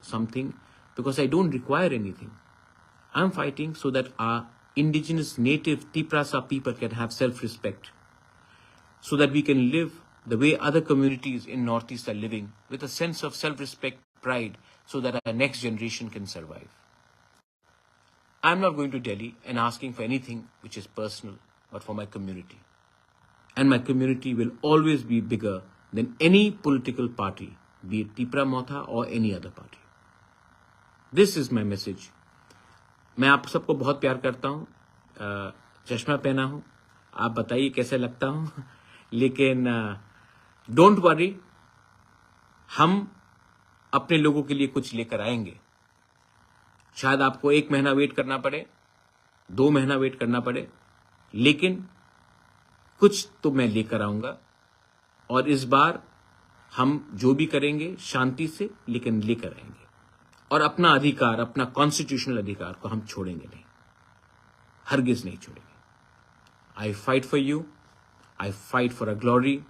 something because I don't require anything. I'm fighting so that our indigenous native Tiprasa people can have self-respect, so that we can live the way other communities in Northeast are living, with a sense of self-respect, pride, so that our next generation can survive. I'm not going to Delhi and asking for anything which is personal, but for my community. And my community will always be bigger than any political party, be it Tipra Motha or any other party. This is my message. मैं आप सबको बहुत प्यार करता हूँ, चश्मा पहना हूँ, आप बताइए कैसे लगता हूँ, लेकिन डोंट वरी, हम अपने लोगों के लिए कुछ लेकर आएंगे. शायद आपको 1 महीना वेट करना पड़े, 2 महीना वेट करना पड़े, लेकिन कुछ तो मैं लेकर आऊंगा. और इस बार हम जो भी करेंगे शांति से, लेकिन लेकर आएंगे. और अपना अधिकार, अपना कॉन्स्टिट्यूशनल अधिकार को हम छोड़ेंगे नहीं, हरगिज नहीं छोड़ेंगे. आई fight for you, I fight for a glory.